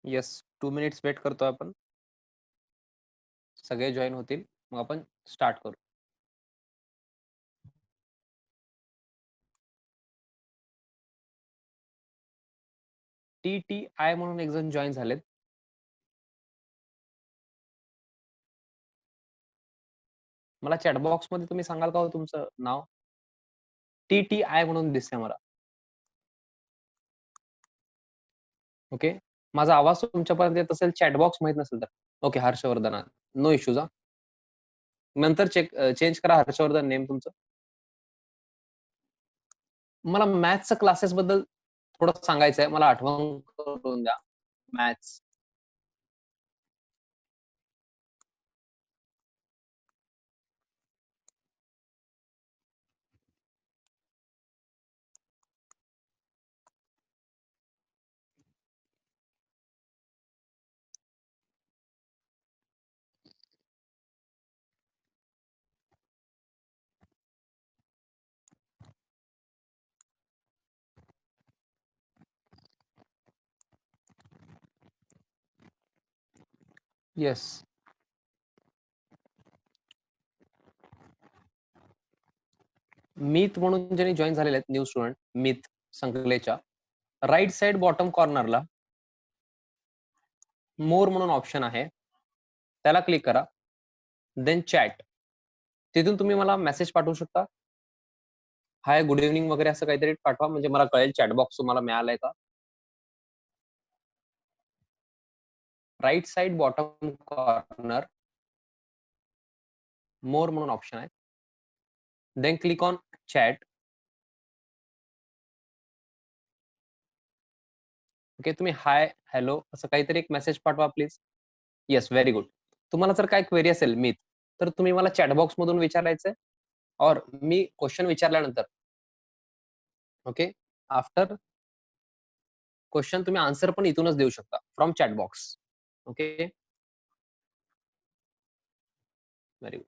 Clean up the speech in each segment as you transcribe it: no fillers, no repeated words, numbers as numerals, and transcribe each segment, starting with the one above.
Yes 2 minutes weight करतोय आपण. सगळे जॉइन होतील. मग आपण स्टार्ट करू. TTI म्हणून एक जण जॉइन झालेत. मला चॅट बॉक्समध्ये तुम्ही सांगाल का हो तुमचं नाव? TTI म्हणून दिसतंय मला. ओके. माझा आवाज तुमच्यापर्यंत येत असेल, चॅट बॉक्स माहीत नसेल तर. ओके, हर्षवर्धन. नो इश्यूज हां. नंतर चेंज करा हर्षवर्धन नेम तुमचं. मला मॅथ्सच्या क्लासेसबद्दल थोडं सांगायचं आहे. मला आठवण करून द्या. मॅथ्स. येस. मिथ म्हणून ज्यांनी जॉइन झालेले आहेत न्यू स्टुडंट, मिथ संकलेच्या राइट साइड बॉटम कॉर्नरला मोर म्हणून ऑप्शन आहे. त्याला क्लिक करा. Then chat. तिथून तुम्ही मला मेसेज पाठवू शकता. हाय, गुड इव्हनिंग वगैरे असं काहीतरी पाठवा म्हणजे मला कळेल चॅट बॉक्स तुम्हाला मिळालाय का. Right side bottom corner more म्हणून ऑप्शन आहे. Then click on chat. Okay, तुम्ही हाय, हॅलो असं काहीतरी एक मेसेज पाठवा प्लीज. Yes, very good. तुम्हाला जर काय क्वेरी असेल मिथ, तर तुम्ही मला चॅट बॉक्स मधून विचारायचंय और मी क्वेश्चन विचारल्यानंतर ओके, आफ्टर क्वेश्चन तुम्ही आन्सर पण इथूनच देऊ शकता from chat box. Okay, very good.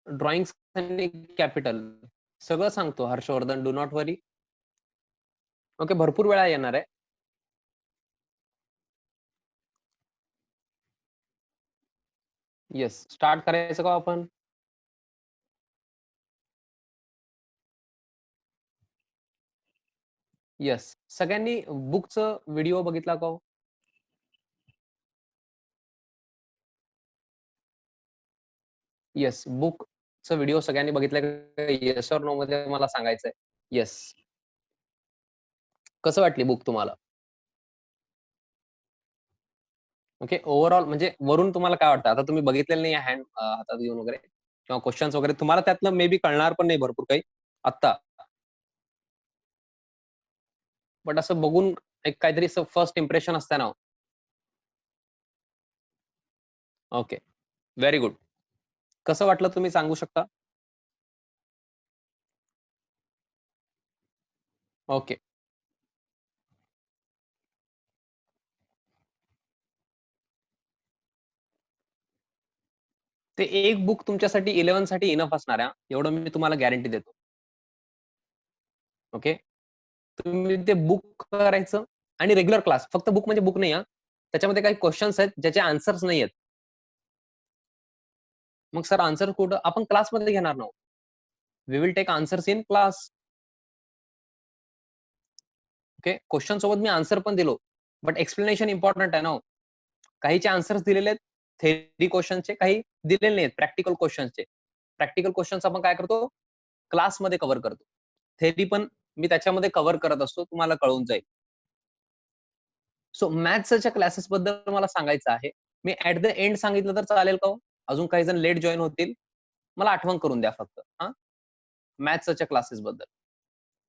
Drawing आणि कॅपिटल सगळं सांगतो Harshvardhan, do not worry. Okay, भरपूर वेळा येणार आहे. येस, स्टार्ट करायचं का आपण? येस, सगळ्यांनी बुकचं व्हिडिओ बघितला का हो? येस, बुकचं व्हिडिओ सगळ्यांनी बघितलाय का? येस और नो मध्ये मला सांगायचंय. येस. कसं वाटली बुक तुम्हाला? ओके, ओव्हरऑल म्हणजे वरून तुम्हाला काय वाटतं? आता तुम्ही बघितलेलं नाही हँड हातात घेऊन वगैरे किंवा क्वेश्चन्स वगैरे तुम्हाला त्यातलं मे बी कळणार पण नाही भरपूर काही आत्ता. बट असं बघून एक काहीतरी असं फर्स्ट इम्प्रेशन असतं ना. Okay, very good. कसं वाटलं तुम्ही सांगू शकता? ओके. ते एक बुक तुमच्यासाठी 11 साठी इनफ असणार आहे हां. एवढं मी तुम्हाला गॅरंटी देतो. ओके. तुम्ही ते बुक करायचं आणि रेग्युलर क्लास. फक्त बुक म्हणजे बुक नाही हां. त्याच्यामध्ये काही क्वेशन्स आहेत ज्याचे आन्सर्स नाहीयेत. मग सर आन्सर कुठं? आपण क्लासमध्ये घेणार ना. We will take answers in class. Okay. Question सोबत मी आन्सर पण दिलो. बट एक्सप्लेनेशन इम्पॉर्टंट आहे ना हो. काहीचे आन्सर्स दिलेले आहेत थेअरी क्वेशनचे, काही दिलेले नाहीत प्रॅक्टिकल क्वेशनचे. प्रॅक्टिकल क्वेशन्स आपण काय करतो? क्लासमध्ये कव्हर करतो. थेअरी पण मी त्याच्यामध्ये कव्हर करत असतो. तुम्हाला कळून जाईल. सो मॅथ्सच्या क्लासेसबद्दल मला सांगायचं आहे. मी ॲट द एंड सांगितलं तर चालेल का हो? अजून काही जण लेट जॉइन होतील. मला आठवण करून द्या फक्त हां. मॅथ्सच्या क्लासेसबद्दल.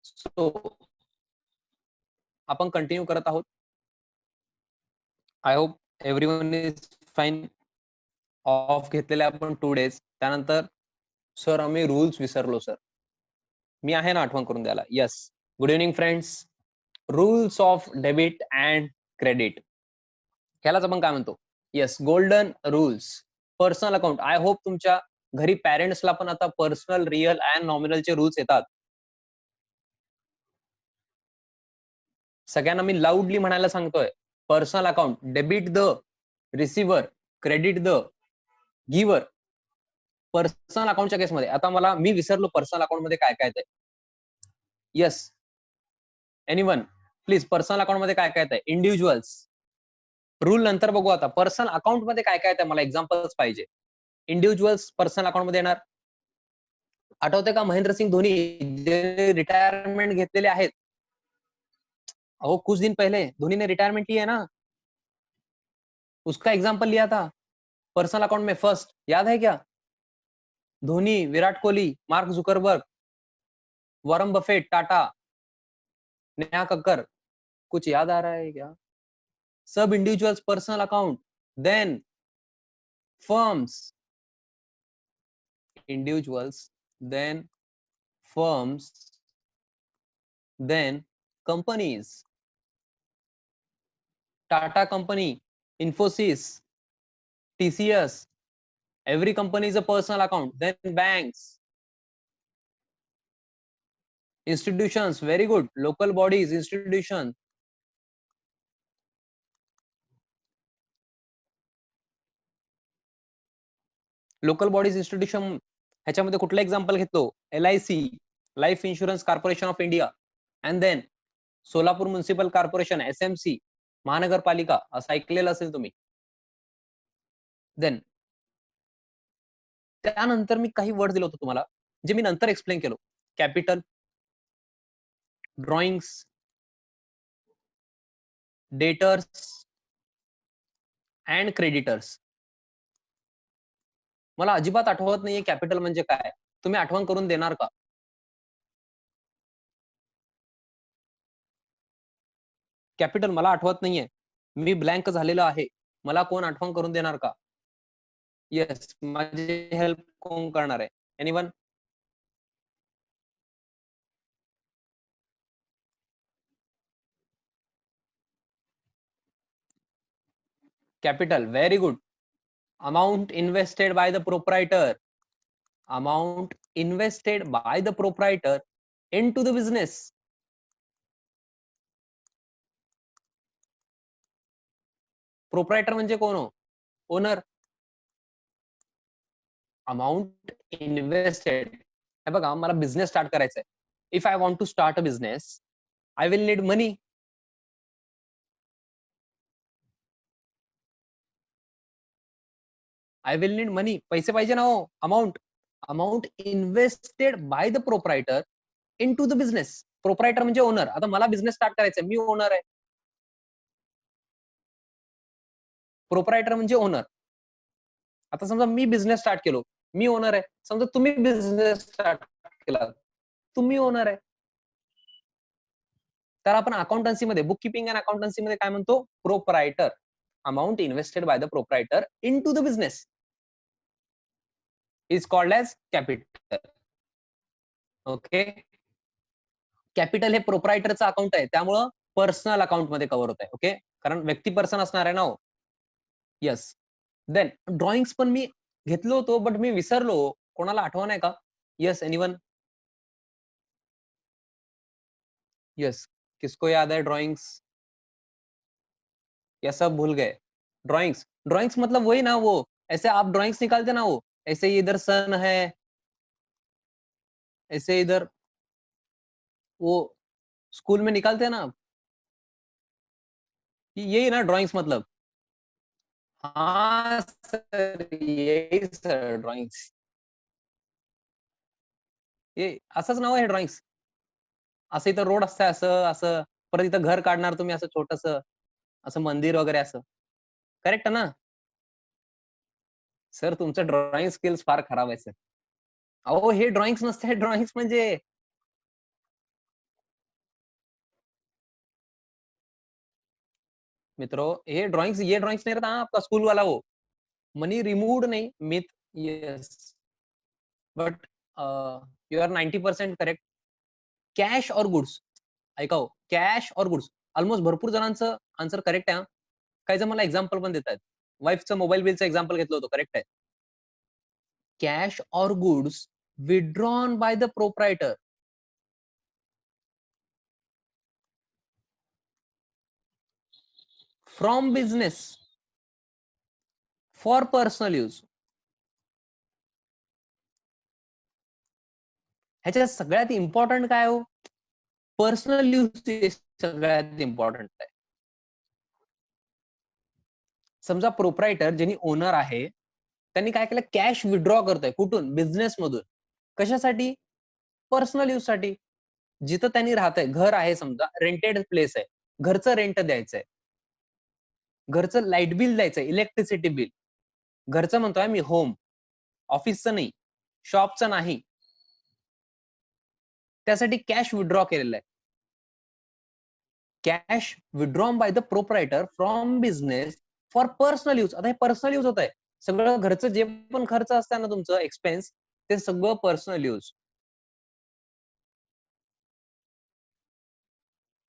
सो आपण कंटिन्यू करत आहोत. I hope everyone is fine. Of घेतलेले आपण 2 डेज. त्यानंतर सर आम्ही रूल्स विसरलो सर. मी आहे ना आठवण करून द्यायला. Yes. Good evening friends. Rules of debit and credit. ह्यालाच आपण काय म्हणतो? Yes, golden rules. Personal account. I hope तुमच्या घरी पॅरेंट्सला पण आता पर्सनल, रिअल अँड नॉमिनलचे रूल्स येतात. सगळ्यांना मी लाऊडली म्हणायला सांगतोय, personal account, debit the receiver, credit the giver. Personal अकाउंटच्या केसमध्ये आता मी विसरलो पर्सनल अकाउंट मध्ये काय काय आहे. Yes, anyone please, personal account मध्ये काय काय आहे? इंडिव्हिज्युअल्स. रूल नंतर बघू. आता पर्सनल अकाउंट मध्ये काय काय आहे? मला एक्झाम्पल्स पाहिजे. इंडिव्हिज्युअल्स पर्सनल अकाउंट मध्ये येणार. आठवते का महेंद्रसिंग धोनी जे रिटायरमेंट घेतलेले आहेत? अहो कुछ दिन पहले धोनी ने रिटायरमेंट ली है ना, उसका एग्जाम्पल लिया था पर्सनल अकाउंट में फर्स्ट, याद है क्या? Dhoni, Virat Kohli, Mark Zuckerberg, Warren Buffett, Tata, Neha Kakkar. कुछ याद आ रहा है क्या? सब individuals personal account, then firms, individuals, then firms, then companies. Tata company, Infosys, TCS, every company is a personal account. Then banks, institutions, very good. Local bodies, institutions. Local bodies institution ह्याच्यामध्ये कुठलं example घेतो? LIC, life insurance corporation of India, and then Solapur municipal corporation, SMC, महानगरपालिका, असं ऐकलेलं असेल तुम्ही. Then त्यानंतर मी काही वर्ड दिलं होतं तुम्हाला, जे मी नंतर एक्सप्लेन केलो. Capital, drawings, debtors and creditors. मला अजिबात आठवत नाहीये कॅपिटल म्हणजे काय. तुम्ही आठवण करून देणार का? कॅपिटल मला आठवत नाहीये, मी ब्लँक झालेलं आहे. मला कोण आठवण करून देणार का? येस, माझी हेल्प कोण करणार आहे? Anyone? Capital, very good. Amount invested by the proprietor, amount invested by the proprietor in to the business. Proprietor म्हणजे कोण हो? ओनर. अमाउंट इन्व्हेस्टेड, हे बघा मला बिझनेस स्टार्ट करायचा आहे. If I want to start a business, I will need money. I will need money, पैसे पाहिजे ना हो. Amount invested by the proprietor in to the business. Proprietor म्हणजे ओनर. आता मला बिझनेस स्टार्ट करायचा आहे, मी ओनर आहे. प्रोप्रायटर म्हणजे ओनर. आता समजा मी बिझनेस स्टार्ट केलो, मी ओनर आहे. समजा तुम्ही बिझनेस स्टार्ट केला, तुम्ही ओनर आहे. तर आपण अकाउंटन्सी मध्ये, बुक किपिंग अँड अकाउंटन्सी मध्ये काय म्हणतो? Proprietor. Amount invested by the proprietor in to the business is called as capital. Okay. Capital हे प्रोप्रायटरचं अकाउंट आहे, त्यामुळं पर्सनल अकाउंट मध्ये कव्हर होत आहे. ओके, कारण व्यक्ती पर्सन असणार आहे ना. येस. देन ड्रॉइंग्स पण मी घेतलो होतो, बट मी विसरलो. कोणाला आठवण आहे का? Yes, anyone? यस, किसको याद है ड्राइंग्स? या सब भूल गए? ड्राइंग्स, ड्राइंग्स मतलब वही ना, वो ऐसे आप ड्राइंग्स निकालते ना, वो ऐसे ही इधर सन है, ऐसे इधर वो स्कूल में निकालते हैं ना आप, यही ना ड्राइंग्स मतलब? हाँ सर, यही सर ड्राइंग्स. हे असंच नाव आहे ड्राइंग्स. असं इथं रोड असतं, असं असं, परत इथं घर काढणार तुम्ही असं छोटस, असं मंदिर वगैरे असं. करेक्ट ना? सर तुमचं ड्रॉइंग स्किल्स फार खराब आहे सर. अहो हे ड्रॉइंग्स नसते, ड्रॉइंग्स म्हणजे मित्रों, ये ड्रॉइंग्स नहीं रहता आपका स्कूल वाला वो, मनी रिमूव्ड नहीं, myth. Yes, but you are 90% correct. Cash और गुड्स, ऐका हो, कॅश और गुड्स ऑलमोस्ट भरपूर जणांचं आन्सर करेक्ट आहे. काही जण मला एक्झाम्पल पण देत आहेत. वाईफचं मोबाईल बिलचं एक्झाम्पल घेतलं होतं, करेक्ट आहे. कॅश और goods withdrawn bye the proprietor. From business for personal use. ह्याच्यात सगळ्यात इम्पॉर्टंट काय हो? पर्सनल यूज सगळ्यात इम्पॉर्टंट आहे. समजा प्रोप्रायटर ज्यांनी ओनर आहे त्यांनी काय केलं, कॅश विड्रॉ करतोय. कुठून? बिझनेस मधून. कशासाठी? पर्सनल यूज साठी. जिथं त्यांनी राहतंय, घर आहे समजा, रेंटेड प्लेस आहे, घरचं रेंट द्यायचंय, घरचं लाईट बिल द्यायचंय, इलेक्ट्रिसिटी बिल. घरचं म्हणतोय मी, होम, ऑफिसचं नाही, शॉपचं नाही. त्यासाठी कॅश विड्रॉ केलेलं आहे. Cash withdrawn bye the proprietor from business for personal use. आता हे पर्सनल यूज होत आहे. सगळं घरचं जे पण खर्च असतं ना तुमचं एक्सपेन्स, ते सगळं पर्सनल यूज.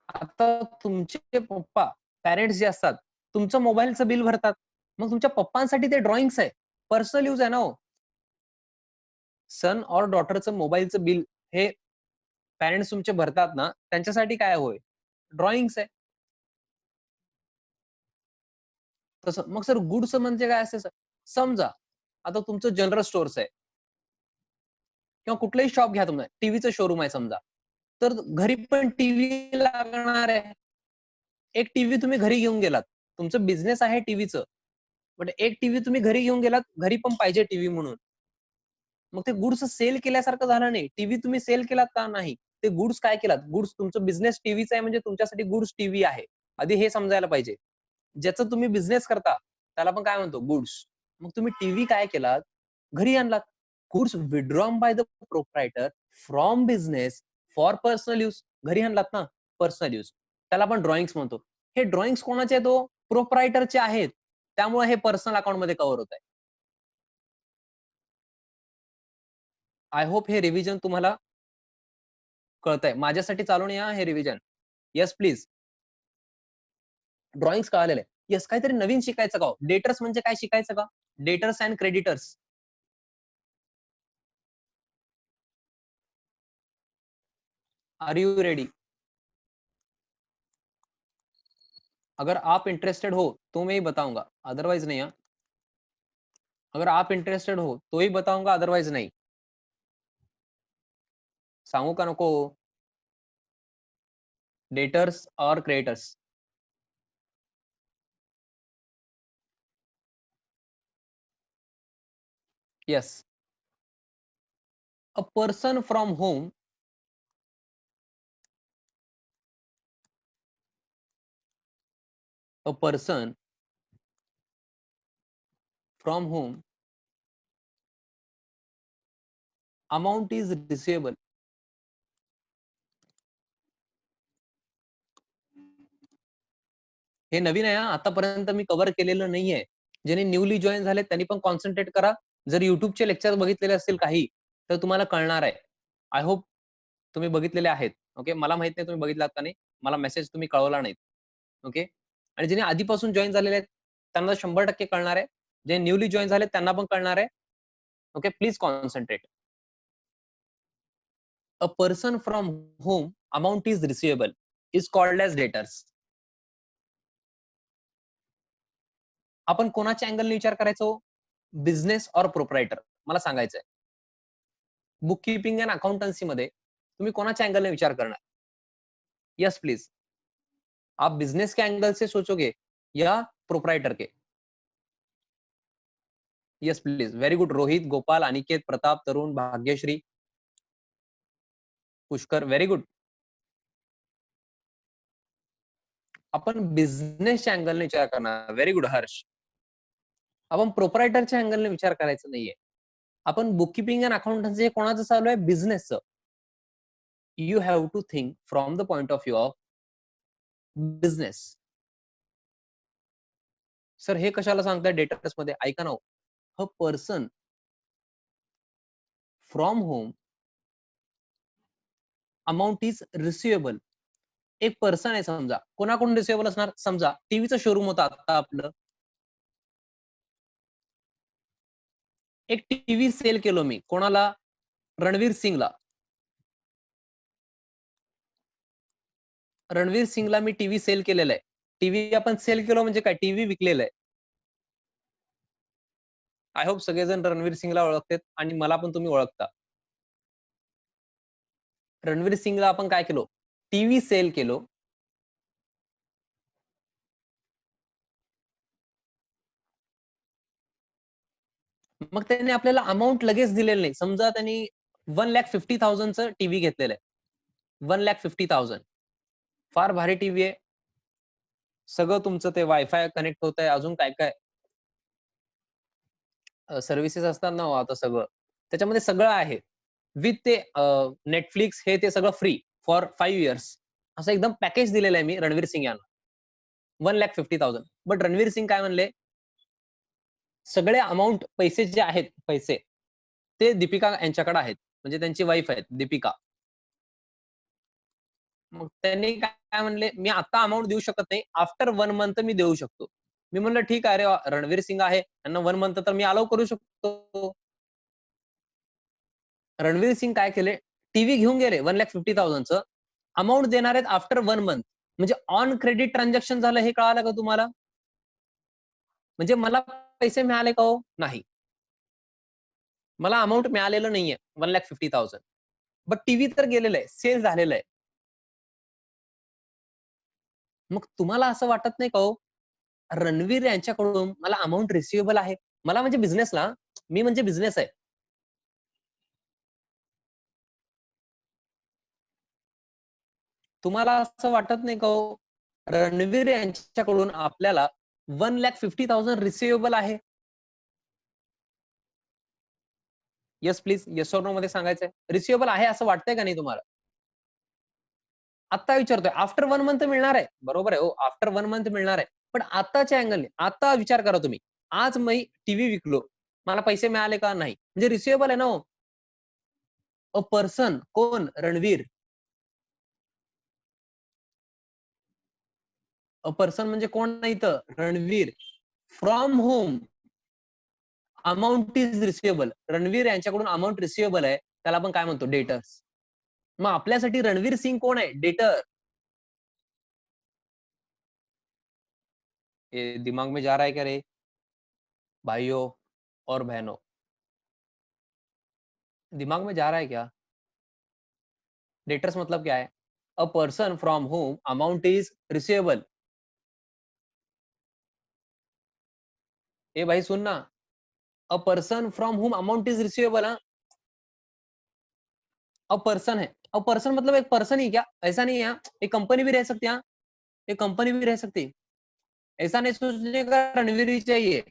आता तुमचे पप्पा, पॅरेंट्स जे असतात, तुमचं मोबाईलचं बिल भरतात. मग तुमच्या पप्पांसाठी ते ड्रॉइंग्स आहे, पर्सनल यूज आहे ना हो. सन और डॉटरचं मोबाईलचं बिल हे पॅरेंट्स तुमचे भरतात ना, त्यांच्यासाठी काय होय? ड्रॉइंग्स आहे. तसं मग सर गुड्स म्हणजे काय असते सर? समजा आता तुमचं जनरल स्टोअर्स आहे किंवा कुठलंही शॉप घ्या तुम्ही, टीव्हीचं शोरूम आहे समजा. तर घरी पण टीव्ही लागणार आहे. एक टीव्ही तुम्ही घरी घेऊन गेलात. तुमचं बिझनेस आहे टीव्हीचं. बट एक टीव्ही तुम्ही घरी घेऊन गेलात, घरी पण पाहिजे टीव्ही म्हणून. मग ते गुड्स सेल केल्यासारखं झालं नाही. टीव्ही तुम्ही सेल केलात का? नाही. ते गुड्स काय केलात? गुड्स तुमचं बिझनेस टीव्हीचा आहे म्हणजे तुमच्यासाठी गुड्स टीव्ही आहे. आधी हे समजायला पाहिजे. ज्याचं तुम्ही बिझनेस करता, त्याला आपण काय म्हणतो? गुड्स. मग तुम्ही टीव्ही काय केलात? घरी आणलात. Goods withdrawn bye the proprietor from business for personal use. घरी आणलात ना, पर्सनल यूज. त्याला आपण ड्रॉइंग्स म्हणतो. हे ड्रॉइंग्स कोणाचे आहेत हो? प्रोप्रायटरचे आहेत. त्यामुळे हे पर्सनल अकाउंटमध्ये कव्हर होत आहे. आय होप हे रिव्हिजन तुम्हाला कळतंय. माझ्यासाठी चालून या हे रिव्हिजन. Yes please. ड्रॉइंग्स कळालेलं आहे. येस, काहीतरी नवीन शिकायचं का हो? डेटर्स म्हणजे काय शिकायचं का? Debtors and creditors. Are you ready? अगर आप इंटरेस्टेड हो तो मैं ही बताऊंगा, अदरवाइज नहीं. हाँ, अगर आप इंटरेस्टेड हो तो ही बताऊंगा, अदरवाइज नहीं. सांगू का नको? डेटर्स और creditors. Yes. A person from home, a person from home amount is receivable. हे नवीन आहे. आतापर्यंत मी कव्हर केलेलं नाहीये. ज्यांनी न्यूली जॉईन झाले त्यांनी पण कॉन्सन्ट्रेट करा. जर युट्यूबचे लेक्चर बघितलेले असतील काही, तर तुम्हाला कळणार आहे. आय होप तुम्ही बघितलेले आहेत. ओके. मला माहित नाही तुम्ही बघितलात का नाही. मला मेसेज तुम्ही कळवला नाहीत. ओके. आणि ज्यांनी आधीपासून जॉईन झालेले आहेत, त्यांना 100% कळणार आहे. जे न्यूली जॉईन झाले त्यांना पण कळणार आहे. Okay. Please concentrate. A person from home amount is receivable is called as debtors. आपण कोणाच्या अँगलने विचार करायचो? बिझनेस और प्रोप्रायटर. मला सांगायचंय. बुक कीपिंग अँड अकाउंटन्सी मध्ये तुम्ही कोणाच्या अँगलने विचार करणार? Yes please. आप बिजनेस के एंगल से सोचोगे या proprietor K? Yes please. Very good. Rohit, Gopal, Aniket, Pratap, तरुण, भाग्यश्री, पुष्कर. Very good. आपण बिझनेसच्या अँगलने विचार करणार. Very good Harsh. आपण प्रोप्रायटरच्या अँगलने विचार करायचं नाहीये. आपण बुक कीपिंग अँड अकाउंटन्सी हे कोणाचं चालू आहे? बिझनेसचं. You have to think from the point of view of business. Sir हे कशाला सांगताय डेटाबेस मध्ये? ऐका ना. A person from home amount is receivable. एक पर्सन आहे समजा. कोणाकडून रिसिवेबल असणार? समजा टीव्हीचं शोरूम होतं आता आपलं. एक टीव्ही सेल केलो मी. कोणाला? रणवीर सिंगला. रणवीर सिंगला मी टीव्ही सेल केलेला आहे. टीव्ही आपण सेल केलो म्हणजे काय, टीव्ही विकलेला आहे. आय होप सगळेजण रणवीर सिंगला ओळखतात आणि मला पण तुम्ही ओळखता. रणवीर सिंगला आपण काय केलो? टीव्ही सेल केलो. मग त्यांनी आपल्याला अमाउंट लगेच दिलेलं नाही. समजा त्यांनी 1,50,000चं टीव्ही घेतलेलं आहे. 1,50,000 फार भारी टीव्ही आहे. सगळं तुमचं ते वायफाय कनेक्ट होतंय. अजून काय-काय सर्व्हिसेस असतात ना हो आता सगळं. त्याच्यामध्ये सगळं आहे. विथ ते Netflix हे ते सगळं फ्री फॉर 5 इयर्स. असं एकदम पॅकेज दिलेलं आहे मी रणवीर सिंग यांना. 1,50,000 बट रणवीर सिंग काय म्हणले, सगळे अमाउंट पैसे जे आहेत पैसे, ते दीपिका यांच्याकडे आहेत. म्हणजे त्यांची वाईफ आहेत दीपिका. मग त्यांनी काय म्हणले, "मी आता अमाउंट देऊ शकत नाही. आफ्टर 1 मंथ मी देऊ शकतो." मी म्हणलं, "ठीक आहे. अरे रणवीर सिंग आहे. त्यांना 1 मंथ तर मी अलाऊ करू शकतो." रणवीर सिंग काय केले, टीव्ही घेऊन गेले 1,50,000चं. अमाउंट देणार आहेत आफ्टर 1 मंथ. म्हणजे ऑन क्रेडिट ट्रान्झॅक्शन झालं हे कळालं का तुम्हाला? म्हणजे मला पैसे मिळाले का हो? नाही. मला अमाउंट मिळालेलं नाहीये 1,50,000 बट टीव्ही तर गेलेलं आहे, सेल झालेलं आहे. मग तुम्हाला असं वाटत नाही का हो, रणवीर यांच्याकडून मला अमाउंट रिसिव्हेबल आहे. मला म्हणजे बिझनेसला मी म्हणजे बिझनेस आहे. तुम्हाला असं वाटत नाही का हो, रणवीर यांच्याकडून आपल्याला 1,50,000 रिसिव्हेबल आहे? Yes please, yes or no मध्ये सांगायचंय. रिसिव्हेबल आहे असं वाटतंय का नाही तुम्हाला? आत्ता विचारतोय. आफ्टर 1 मंथ मिळणार आहे. बरोबर आहे हो, आफ्टर 1 मंथ मिळणार आहे. पण आत्ताच्या अँगलने, आता विचार करा तुम्ही. आज मी टीव्ही विकलो. मला पैसे मिळाले का? नाही. म्हणजे रिसिव्हेबल आहे ना हो. अ पर्सन कोण? रणवीर. अ पर्सन म्हणजे कोण नाही इथं? Ranveer. From home amount is receivable. Ranveer यांच्याकडून अमाउंट रिसिव्हेबल आहे. त्याला आपण काय म्हणतो? डेटर्स. मग आपल्यासाठी रणवीर सिंग कोण आहे? डेटर. ये दिमाग में जा रहा है क्या रे? भाइयों और बहनों, दिमाग में जा रहा है क्या? डेटर्स मतलब क्या है? A person from whom amount is receivable. ए भाई सुन ना, a person from whom amount is receivable. A person है. अ पर्सन मतलब एक पर्सन ही क्या? ऐसा नहीं है हाँ. एक कंपनी भी रह सकती है हाँ. एक कंपनी भी रह सकती है. ऐसा नहीं सोचने का रणवीर ही चाहिए.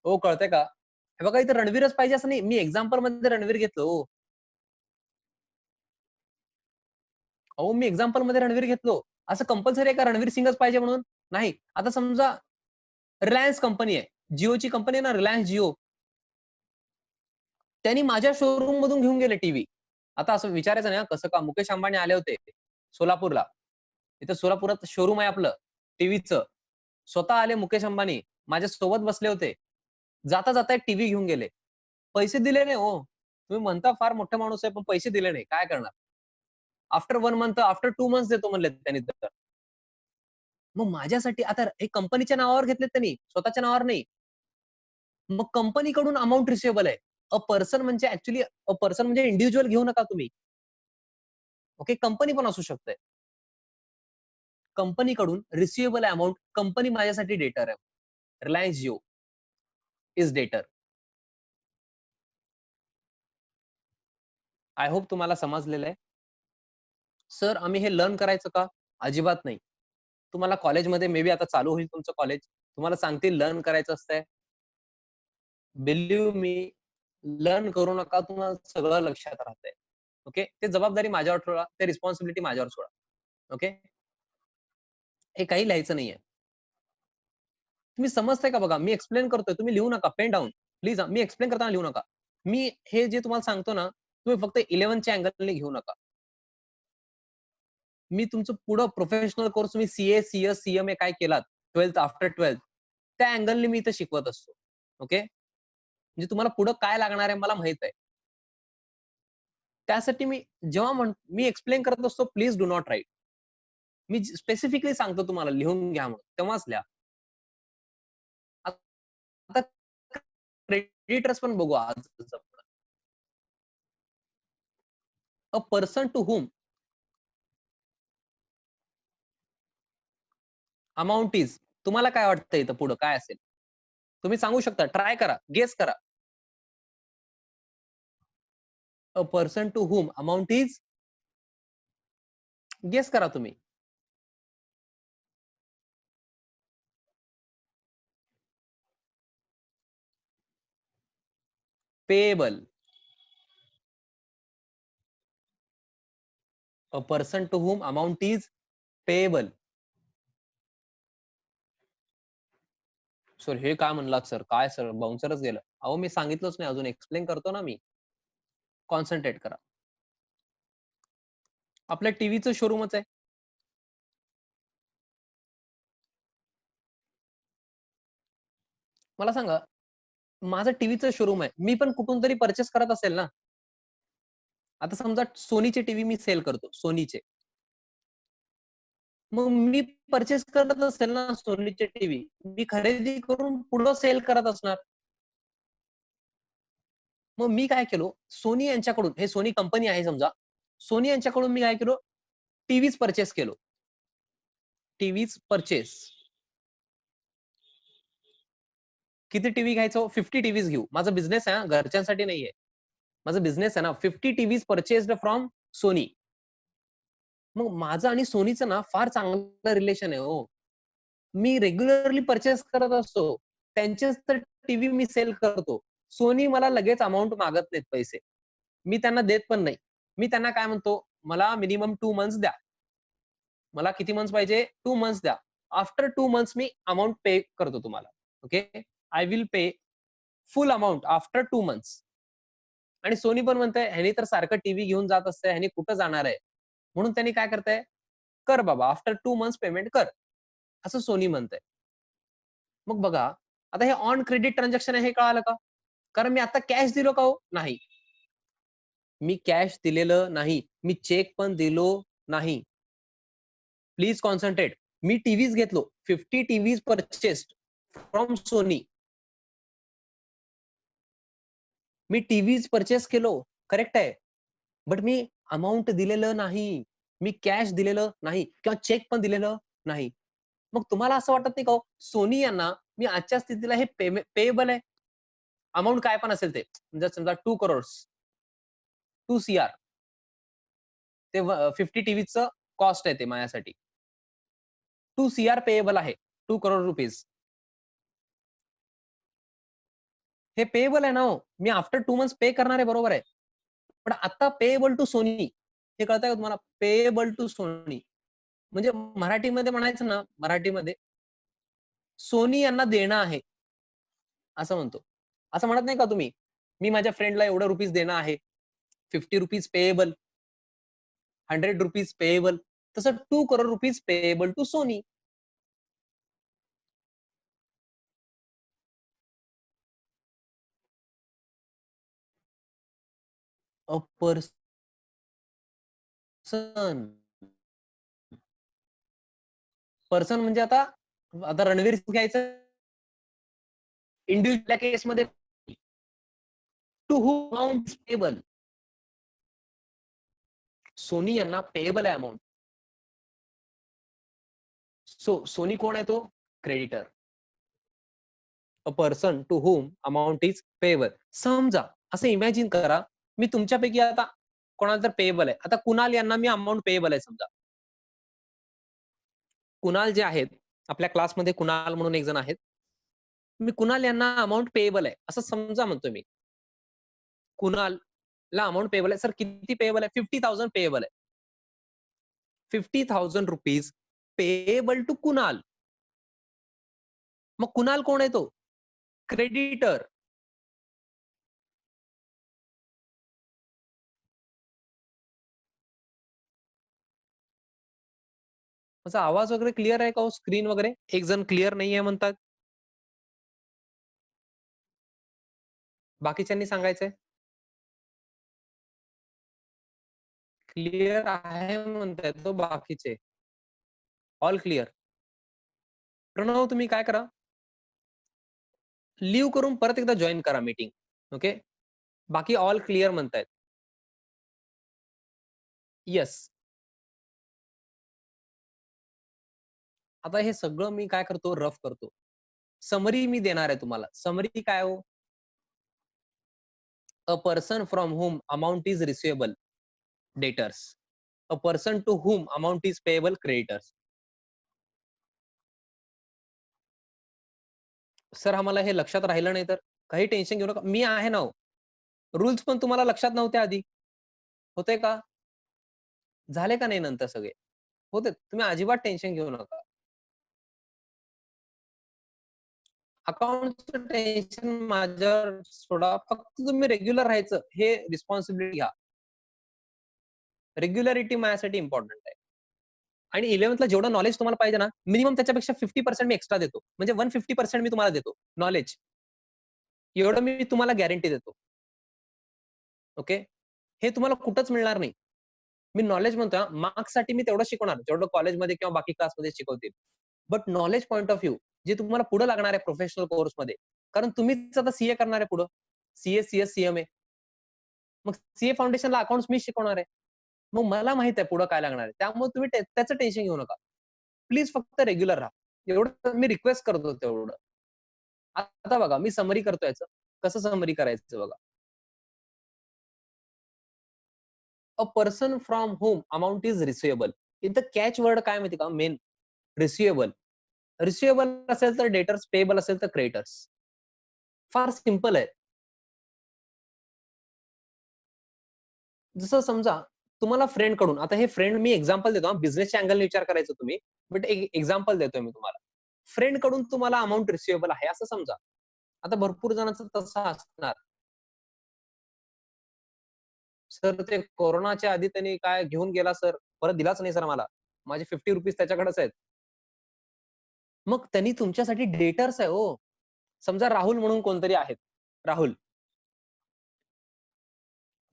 हो कळतंय का? हे बघा इथं रणवीरच पाहिजे असं नाही. मी एक्झाम्पल मध्ये रणवीर घेतलं हो. अहो मी एक्झाम्पल मध्ये रणवीर घेतलो. असं कंपल्सरी आहे का रणवीर सिंगच पाहिजे म्हणून? नाही. आता समजा रिलायन्स कंपनी आहे. जिओची कंपनी आहे ना रिलायन्स जिओ. त्यांनी माझ्या शोरूम मधून घेऊन गेले टीव्ही. आता असं विचारायचं नाही हां, कसं का? मुकेश अंबानी आले होते सोलापूरला. इथं सोलापुरात शोरूम आहे आपलं टीव्हीचं. स्वतः आले मुकेश अंबानी. माझ्या सोबत बसले होते. जाता-जाता एक टीव्ही घेऊन गेले. पैसे दिले नाही हो. तुम्ही म्हणता फार मोठा माणूस आहे, पण पैसे दिले नाही. काय करणार? आफ्टर 1 मंथ, आफ्टर 2 मंथ्स देतो म्हणले त्यांनी तर. मग माझ्यासाठी आता हे कंपनीच्या नावावर घेतलेत त्यांनी, स्वतःच्या नावावर नाही. मग कंपनीकडून अमाउंट रिसिव्हेबल आहे. अ पर्सन म्हणजे ॲक्चुअली अ पर्सन म्हणजे इंडिव्हिज्युअल घेऊ नका तुम्ही. ओके. कंपनी पण असू शकते. कंपनीकडून रिसिव्हेबल अमाउंट कंपनी माझ्यासाठी डेटर आहे. रिलायन्स जिओ इज डेटर. आय होप तुम्हाला समजलेलं आहे. सर आम्ही हे लर्न करायचं का? अजिबात नाही. तुम्हाला कॉलेजमध्ये मे बी आता चालू होईल तुमचं कॉलेज. तुम्हाला सांगतील लर्न करायचं असतंय. बिलीव्ह मी, लर्न करू नका. तुम्हाला सगळं लक्षात राहतंय. ओके. ते जबाबदारी माझ्यावर सोडा. ते रिस्पॉन्सिबिलिटी माझ्यावर सोडा. ओके. हे काही लिहायचं नाहीये. तुम्ही समजताय का बघा? मी एक्सप्लेन करतोय. तुम्ही लिहू नका. Pen down. प्लीज मी एक्सप्लेन करताना लिहू नका. मी हे जे तुम्हाला सांगतो ना, तुम्ही फक्त 11च्या अँगलने घेऊ नका. मी तुमचं पुढं प्रोफेशनल कोर्स तुम्ही सी-ए, सी-एस, सी-एम-ए काय केलात 12th आफ्टर 12th त्या अँगलने मी इथे शिकवत असतो. ओके. म्हणजे तुम्हाला पुढं काय लागणार आहे मला माहित आहे. त्यासाठी मी जेव्हा मी एक्सप्लेन करत असतो, please do not right. Me specifically सांगतो तुम्हाला लिहून घ्या म्हणून, तेव्हाच लिहा. आता क्रेडिटर्स पण बघू आज. A person to whom amount is, तुम्हाला काय वाटतं इथं पुढं काय असेल? तुम्ही सांगू शकता, ट्राय करा, गेस करा. A person to whom amount is, guess करा तुम्ही. Payable. A person to whom amount is payable. Sir हे काय म्हणलात सर? काय सर बाउन्सरच गेलं. अहो मी सांगितलंच नाही अजून एक्सप्लेन करतो ना मी. कॉन्सन्ट्रेट करा. आपल्या टीव्हीचं शोरूमच आहे. मला सांगा, माझं टीव्हीचं शोरूम आहे. मी पण कुठून तरी पर्चेस करत असेल ना. आता समजा सोनीचे टीव्ही मी सेल करतो, सोनीचे. मग मी पर्चेस करत असेल ना सोनीचे टीव्ही. मी खरेदी करून पुढं सेल करत असणार. मग मी काय केलो, सोनी यांच्याकडून, हे सोनी कंपनी आहे समजा. सोनी यांच्याकडून मी काय केलो, टीव्हीच पर्चेस केलो. टीव्हीच पर्चेस. किती टीव्ही घ्यायचो? 50 टीव्हीज घेऊ. माझा बिझनेस आहे, घरच्यांसाठी नाहीये. माझा बिझनेस आहे ना, 50 टीव्हीज पर्चेस्ड फ्रॉम सोनी. मग माझं आणि सोनीचं ना फार चांगलं रिलेशन आहे हो. मी रेग्युलरली पर्चेस करत असतो. त्यांचेच तर टीव्ही मी सेल करतो. सोनी मला लगेच अमाउंट मागत नाहीत पैसे. मी त्यांना देत पण नाही. मी त्यांना काय म्हणतो, मला मिनिमम 2 मंथ्स द्या. मला किती मंथ्स पाहिजे? 2 मंथ्स द्या. आफ्टर 2 मंथ्स मी अमाउंट पे करतो तुम्हाला. Okay. I will pay full amount after 2 months. आणि सोनी पण म्हणतंय, ह्यानी तर सारखं टीव्ही घेऊन जात असतंय, ह्यानी कुठं जाणार आहे? म्हणून त्यांनी काय करताय, "कर बाबा, आफ्टर 2 मंथ्स पेमेंट कर." असं सोनी म्हणतंय. मग बघा, आता हे ऑन क्रेडिट ट्रान्झॅक्शन आहे हे कळालं का? कारण मी आता कॅश दिलो का हो? नाही. मी कॅश दिलेलं नाही. मी चेक पण दिलो नाही. Please concentrate. मी टीव्हीज घेतलो. 50 टीव्हीज पर्चेस्ड फ्रॉम सोनी. मी टीव्हीज पर्चेस केलो. करेक्ट आहे. बट मी अमाउंट दिलेलं नाही. मी कॅश दिलेलं नाही किंवा चेक पण दिलेलं नाही. मग तुम्हाला असं वाटत नाही का हो, सोनी यांना मी आजच्या स्थितीला हे पेएबल आहे. अमाउंट काय पण असेल ते. जर समजा 2 करोड्स, 2 सीआर ते 50 टीव्हीचं कॉस्ट आहे ते माझ्यासाठी. 2 सीआर पेएबल आहे. 2 करोड रुपीज. हे पेएबल आहे ना हो. मी आफ्टर 2 मंथ्स पे करणार आहे, बरोबर आहे. पण आता पेएबल टू सोनी हे कळतंय का तुम्हाला? पेएबल टू सोनी म्हणजे मराठीमध्ये म्हणायचं ना, मराठीमध्ये सोनी यांना देणं आहे, असं म्हणतो. असं म्हणत नाही का तुम्ही? मी माझ्या फ्रेंडला एवढं रुपीज देणं आहे. 50 रुपीज पेएबल, 100 रुपीज पेएबल. तसं 2 crore rupees payable to Sony. A person, person म्हणजे आता आता रणवीर सिंग घ्यायचं इंडिव्हिज्युअल केसमध्ये to whom amount payable. Sony यांना पेएबल आहे अमाउंट. सोनी कोण आहे तो? Creditor. A person to whom amount is payable. समजा असं इमॅजिन करा, मी तुमच्यापैकी आता कोणाला तर पेएबल आहे. आता कुणाल यांना मी अमाउंट पेएबल आहे समजा. कुणाल जे आहेत, आपल्या क्लासमध्ये कुणाल म्हणून एक जण आहेत. मी कुणाल यांना अमाउंट पेएबल आहे, असं समजा म्हणतोय मी. कुणालला अमाउंट पेएबल आहे. सर किती पेएबल आहे? 50,000 पेएबल आहे. 50,000 रुपीज पेएबल टू कुणाल. मग कुणाल कोण आहे तो? क्रेडिटर. माझा आवाज वगैरे क्लिअर आहे का हो? स्क्रीन वगैरे? एक जण क्लिअर नाहीये म्हणतात. बाकीच्यांनी सांगायचंय. क्लिअर आहे म्हणतायत तो बाकीचे. All clear. प्रणव तुम्ही काय करा, लिव्ह करून परत एकदा जॉईन करा मीटिंग. ओके, बाकी ऑल क्लिअर म्हणतायत. येस. आता हे सगळं मी काय करतो, रफ करतो. समरी मी देणार आहे तुम्हाला. समरी काय हो? अ person from whom amount is receivable, debtors. A person to whom amount is payable, creditors. Sir आम्हाला हे लक्षात राहिलं नाही तर काही टेन्शन घेऊ नका. मी आहे ना हो. रूल्स पण तुम्हाला लक्षात नव्हते आधी. होतंय का? झाले का नाही नंतर सगळे? होते. तुम्ही अजिबात टेन्शन घेऊ नका. अकाउंटचं टेन्शन माझ्यावर सोडा. फक्त तुम्ही रेग्युलर राहायचं हे रिस्पॉन्सिबिलिटी घ्या. रेग्युलॅरिटी माझ्यासाठी इम्पॉर्टंट आहे. आणि 11th ला जेवढं नॉलेज तुम्हाला पाहिजे ना, मिनिमम त्याच्यापेक्षा 50% मी एक्स्ट्रा देतो. म्हणजे 150% मी तुम्हाला देतो नॉलेज. एवढं मी तुम्हाला गॅरंटी देतो. ओके. हे तुम्हाला कुठंच मिळणार नाही. मी नॉलेज म्हणतोय मार्क्ससाठी मी तेवढं शिकवणार, जेवढं कॉलेजमध्ये किंवा बाकी क्लासमध्ये शिकवतील. But knowledge point of view जे तुम्हाला पुढे लागणार आहे प्रोफेशनल कोर्समध्ये. कारण तुम्हीच आता सीए करणार आहे पुढं. CA, CS, CMA. मग सीए फाउंडेशनला अकाउंट्स मी शिकवणार आहे. मग मला माहित आहे पुढे काय लागणार आहे. त्यामुळे तुम्ही त्याचं टेन्शन घेऊ नका. प्लीज फक्त रेग्युलर राहा. एवढं मी रिक्वेस्ट करतो तेवढं. आता बघा मी समरी करतो याचं. कसं समरी करायचं बघा. अ person from whom amount is receivable. इथं कॅच वर्ड काय माहिती का? Main receivable. रिसिवेबल असेल तर डेटर्स, पेएबल असेल तर क्रेडिटर्स. फार सिंपल आहे. जसं समजा तुम्हाला फ्रेंड कडून, आता हे फ्रेंड मी एक्झाम्पल देतो, बिझनेसच्या अँगलने विचार करायचा तुम्ही. बट एक एक्झाम्पल देतोय मी तुम्हाला. फ्रेंड कडून तुम्हाला अमाउंट रिसिवेबल आहे असं समजा. आता भरपूर जणांचं तसं असणार. सर ते कोरोनाच्या आधी त्यांनी काय घेऊन गेला सर, परत दिलाच नाही सर मला. माझे ₹50 त्याच्याकडेच आहेत. मग त्यांनी तुमच्यासाठी डेटर्स आहे हो. समजा राहुल म्हणून कोणतरी आहेत. राहुल.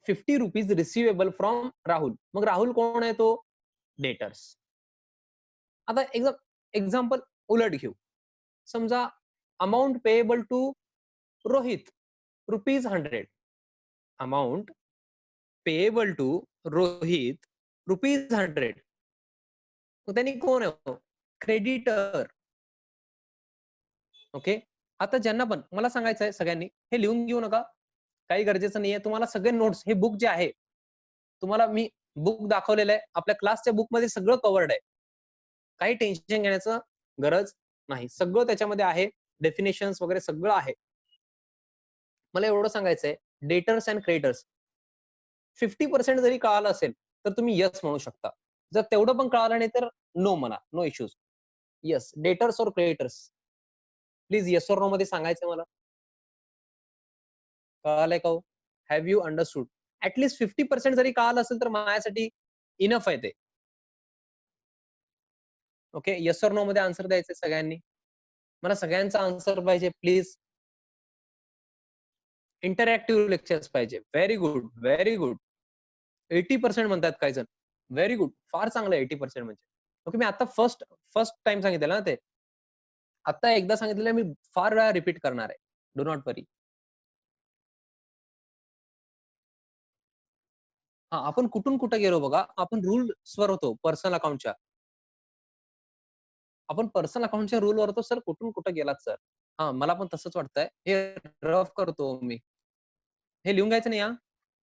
₹50 receivable from Rahul. मग राहुल कोण आहे तो? डेटर्स. आता एक्झाम्पल उलट घेऊ. समजा amount payable to Rohit ₹100. Amount payable to Rohit ₹100. मग त्यांनी कोण आहे? क्रेडिटर. ओके. आता ज्यांना पण मला सांगायचं आहे सगळ्यांनी हे लिहून घेऊ नका. काही गरजेचं नाहीये. तुम्हाला सगळे नोट्स हे बुक जे आहे, तुम्हाला मी बुक दाखवलेलं आहे. आपल्या क्लासच्या बुकमध्ये सगळं कव्हर्ड आहे. काही टेन्शन घेण्याचं गरज नाही. सगळं त्याच्यामध्ये आहे. डेफिनेशन्स वगैरे सगळं आहे. मला एवढं सांगायचंय, डेटर्स अँड क्रेडिटर्स 50% जरी कळालं असेल, तर तुम्ही येस म्हणू शकता. जर तेवढं पण कळालं नाही तर नो म्हणा. No issues. येस, डेटर्स और क्रेडिटर्स. प्लीज येस और नो मध्ये सांगायचं मला. कळालंय का हो? Have you understood? ऍटलीस्ट 50% जरी कळालं असेल तर माझ्यासाठी इनफ आहे ते. ओके. येस और नो मध्ये आन्सर द्यायचे सगळ्यांनी. मला सगळ्यांचा आन्सर पाहिजे प्लीज. इंटरॅक्टिव्ह लेक्चर्स पाहिजे. Very good, very good. 80% म्हणतात काही जण. Very good. फार चांगलं आहे 80% म्हणजे. ओके. मी आता फर्स्ट फर्स्ट टाइम सांगितलं ना ते. आता एकदा सांगितलेलं मी फार वेळा रिपीट करणार आहे. डू नॉट वरी. हां, आपण कुठून कुठे गेलो बघा. आपण रूल्सवर होतो पर्सनल अकाउंटच्या. आपण पर्सनल अकाउंटच्या रूलवर होतो. सर कुठून कुठे गेलात सर? हां, मला पण तसंच वाटतंय. हे रफ करतो मी. हे लिहून घ्यायचं नाही हां.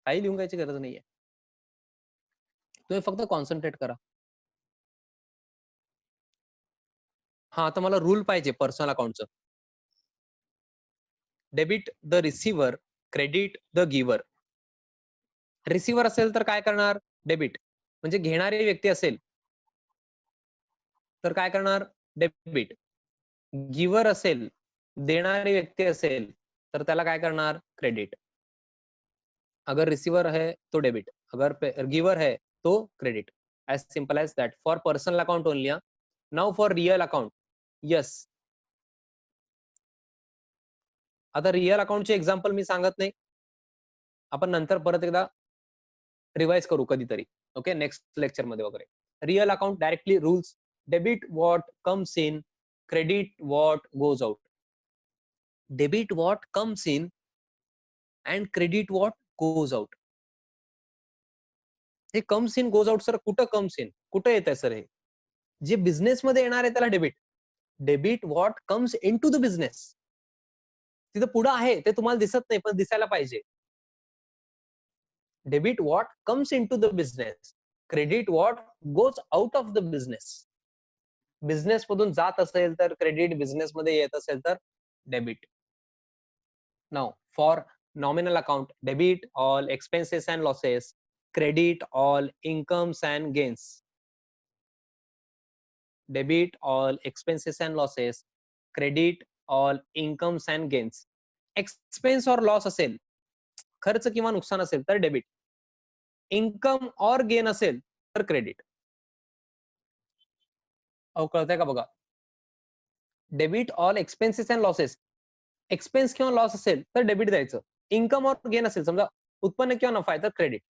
काही लिहून घ्यायची गरज नाहीये. तुम्ही फक्त कॉन्सन्ट्रेट करा. हां, आता मला रूल पाहिजे पर्सनल अकाउंटचं. Debit the receiver, credit the giver. Receiver असेल तर काय करणार? डेबिट. म्हणजे घेणारी व्यक्ती असेल तर काय करणार? डेबिट. गिव्हर असेल, देणारी व्यक्ती असेल, तर त्याला काय करणार? क्रेडिट. अगर रिसीव्हर है तो डेबिट, अगर गिव्हर है तो credit. As simple as that. For personal account only. Now for real account. Yes. आता रिअल अकाउंटचे एक्झाम्पल मी सांगत नाही. आपण नंतर परत एकदा रिवाइज करू कधीतरी. ओके. नेक्स्ट लेक्चर मध्ये वगैरे. Real account directly rules debit what comes in, credit what goes out. Debit what comes in and credit what goes out. हे comes in goes out sir कुठं कम्स इन, कुठं येत आहे sir? हे जे business मध्ये येणार आहे त्याला debit. Debit what comes in to the business. तिथं पुढं आहे ते तुम्हाला दिसत नाही पण दिसायला पाहिजे. Debit what comes in to the business, credit what goes out of the business. Business मधून जात असेल तर क्रेडिट, बिझनेस मध्ये येत असेल तर debit. Now for nominal account, debit all expenses and losses, credit all incomes and gains. Debit all expenses and losses, credit all incomes and gains. Expense और loss असेल, खर्च किंवा नुकसान असेल तर डेबिट. इन्कम और गेन असेल तर क्रेडिट. अहो कळतंय का बघा? Debit all expenses and losses. Expense किंवा लॉस असेल तर डेबिट द्यायचं. इन्कम और गेन असेल, समजा उत्पन्न किंवा नफा आहे तर क्रेडिट.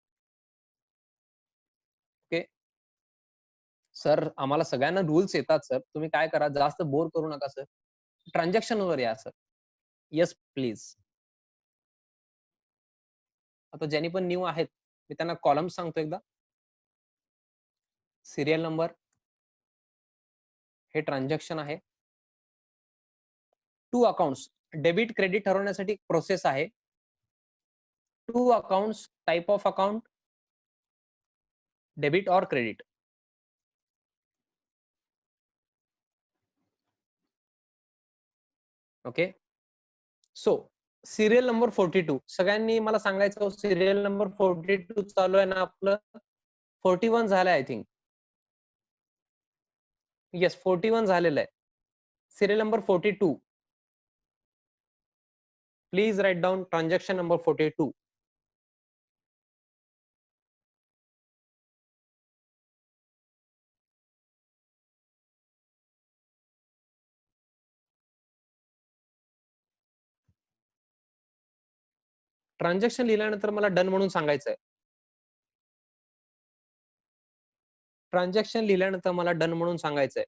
ओके सर, आम्हाला सगळ्यांना रूल्स येतात सर. तुम्ही काय करा, जास्त बोर करू नका सर. ट्रान्झॅक्शन वर या सर. Yes please. आता ज्यांनी पण न्यू आहेत मी त्यांना कॉलम सांगतो एकदा. सिरियल नंबर, हे ट्रान्झॅक्शन आहे. टू अकाउंट्स, डेबिट क्रेडिट ठरवण्यासाठी प्रोसेस आहे. Two accounts, type of account, debit और credit. Okay so serial number 42 सगळ्यांनी मला सांगायचं, सिरियल नंबर 42 चालू आहे ना आपलं? 41 झालं आय थिंक. येस 41 झालेलं आहे. Serial number 42. Please write down transaction number 42. Transaction लिहिल्यानंतर मला डन म्हणून सांगायचं आहे. ट्रान्झॅक्शन लिहिल्यानंतर मला डन म्हणून सांगायचं आहे.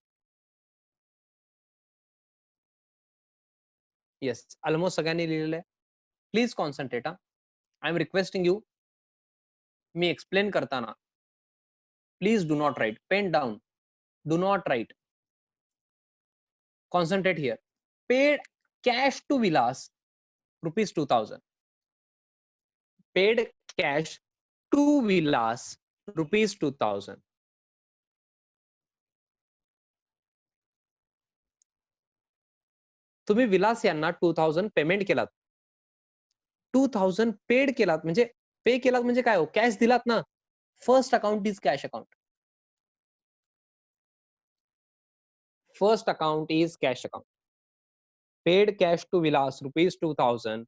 येस ऑलमोस्ट सगळ्यांनी लिहिलेलं आहे. Please concentrate. I am requesting you. मी एक्सप्लेन करताना please do not write. Pen down. Do not write. Concentrate here. Paid cash to Vilas ₹2000. Paid cash to Vilas ₹2000. तुम्ही विलास यांना 2000 पेमेंट केलात. 2000 पेड केलात म्हणजे पे केलात म्हणजे काय हो? कॅश दिलात ना. First account is cash account. First account is cash account. Paid cash to Vilas ₹2000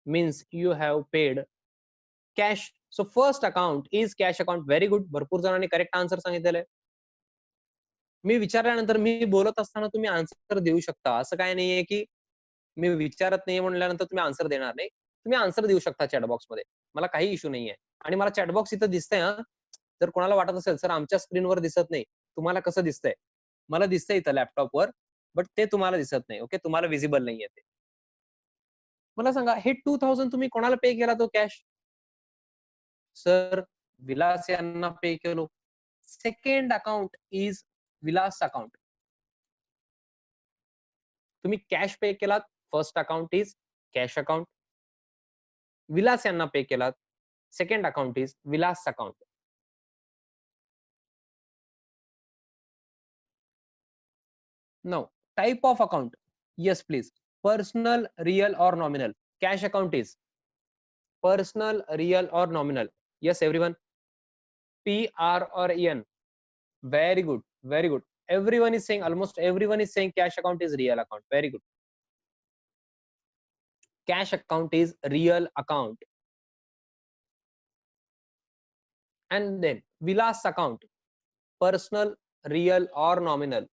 means you have paid cash. So first account is cash account. Very good. भरपूर जणांनी करेक्ट आन्सर सांगितलेलं आहे. मी विचारल्यानंतर मी बोलत असताना तुम्ही आन्सर देऊ शकता. असं काय नाहीये की मी विचारत नाही म्हणल्यानंतर तुम्ही आन्सर देणार नाही. तुम्ही आन्सर देऊ शकता चॅटबॉक्स मध्ये. मला काही इश्यू नाहीये. आणि मला चॅटबॉक्स इथं दिसतंय हा. जर कोणाला वाटत असेल सर आमच्या स्क्रीनवर दिसत नाही, तुम्हाला कसं दिसतंय? मला दिसतंय इथं लॅपटॉपवर, बट ते तुम्हाला दिसत नाही. ओके तुम्हाला विजिबल नाहीये ते. मला सांगा हे 2000 तुम्ही कोणाला पे केला तो कॅश? सर विलास यांना पे केलो. Second account is Vilas account. तुम्ही कॅश पे केलात. First account is cash account. Vilas यांना पे केलात. Second account is Vilas account. Now type of account. Yes please. Personal, real और nominal. Cash account is personal, real और nominal. yes everyone. PR or EN. Very good, very good. Everyone is saying, almost everyone is saying cash account is real account. Very good. Cash account is real account. And then Vilas account, personal, real or nominal.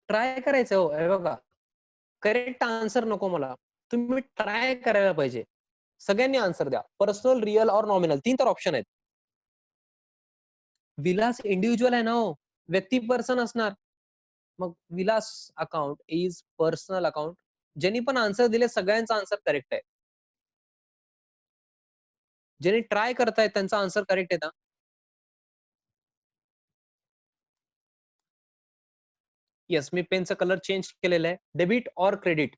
Try करायचं हो. हे बघा correct answer नको मला. तुम्ही try करायला पाहिजे. सगळ्यांनी आन्सर द्या. पर्सनल, रियल और नॉमिनल 3 तर ऑप्शन आहेत. विलास इंडिव्हिज्युअल आहे ना हो, व्यक्ती पर्सन असणार. मग Vilas account is personal account. ज्यांनी पण आन्सर दिले सगळ्यांचा आन्सर करेक्ट आहे. ज्यांनी ट्राय करतायत त्यांचा आन्सर करेक्ट आहे ना. येस, मी पेनचा कलर चेंज केलेला आहे. Debit or credit.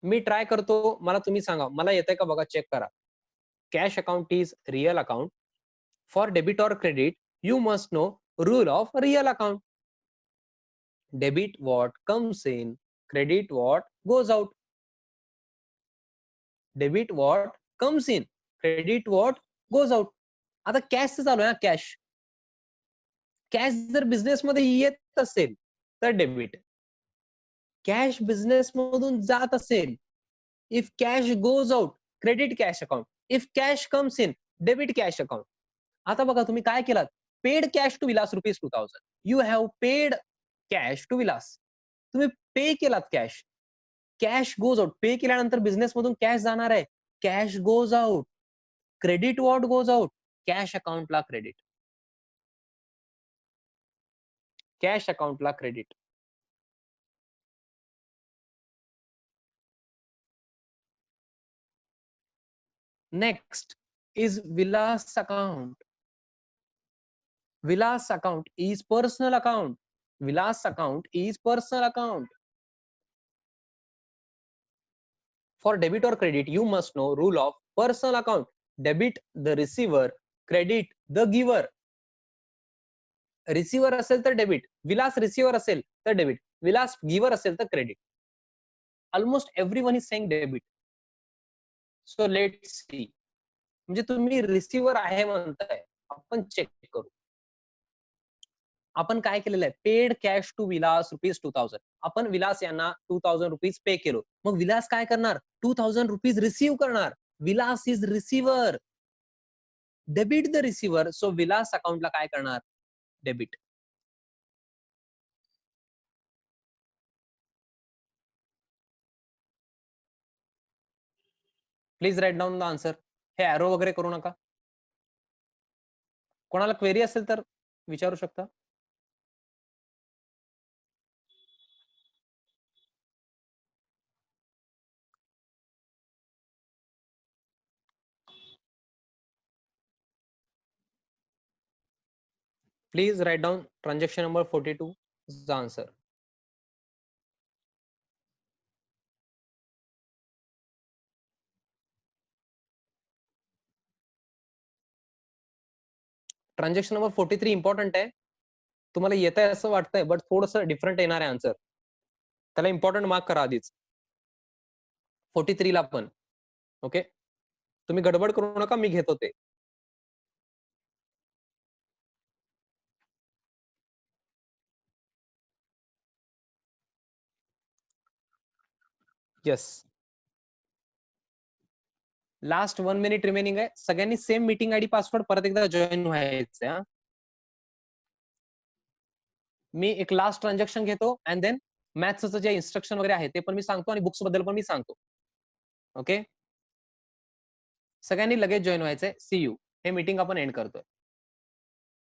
Me try करतो, मला तुम्ही सांगा, मला येतंय का बघा, चेक करा. Cash account is real account. For debit or credit you must know rule of real account. Debit what comes in, credit what goes out. Debit what comes in, credit what goes out. आता cash चालू आहे, cash. Cash जर business मध्ये येत असेल तर debit. Cash business मधून जात असेल, if cash goes out, credit cash account. If cash comes in, debit cash account. आता बघा तुम्ही काय केलात, paid cash to Vilas ₹2000. You have paid cash to Vilas. तुम्ही पे केलात cash. Cash goes out. Pay केल्यानंतर बिझनेस मधून कॅश जाणार आहे. Cash goes out. Credit what goes out, cash अकाउंटला क्रेडिट. कॅश अकाउंटला credit. Next is Vilas account. Vilas account is personal account. Vilas account is personal account. For debit or credit, you must know rule of personal account. Debit the receiver, credit the giver. Receiver असेल तर debit, Vilas receiver असेल तर debit, Vilas giver असेल तर credit. Almost everyone is saying debit. So let's see. म्हणजे तुम्ही receiver आहे म्हणताय, आपण चेक करू. आपण काय केलेलं आहे, पेड कॅश टू विलास ₹2000. आपण विलास यांना ₹2000 पे केलो. मग विलास काय करणार, ₹2000 रिसीव्ह करणार. Vilas is receiver. Debit the receiver. So Vilas अकाउंटला काय करणार, debit. Please write down the answer. हे ॲरो वगैरे करू नका. कोणाला क्वेरी असेल तर विचारू शकता. Please write down transaction number 42 the answer. Transaction number 43 important आहे. तुम्हाला येत आहे असं वाटतंय, बट थोडंसं डिफरंट येणार आहे आन्सर. त्याला इम्पॉर्टंट मार्क करा आधीच. 43 ला पण. ओके, तुम्ही गडबड करू नका, मी घेतो ते. येस, लास्ट 1 मिनिट रिमेनिंग आहे. सगळ्यांनी सेम मीटिंग आयडी पासवर्ड परत एकदा जॉईन व्हायचंय. मी एक लास्ट ट्रान्झॅक्शन घेतो अँड देन मॅथ्सचं जे इन्स्ट्रक्शन वगैरे आहे ते पण मी सांगतो आणि बुक्स बद्दल पण मी सांगतो. ओके, सगळ्यांनी लगेच जॉईन व्हायचंय. See you. हे मीटिंग आपण एंड करतोय.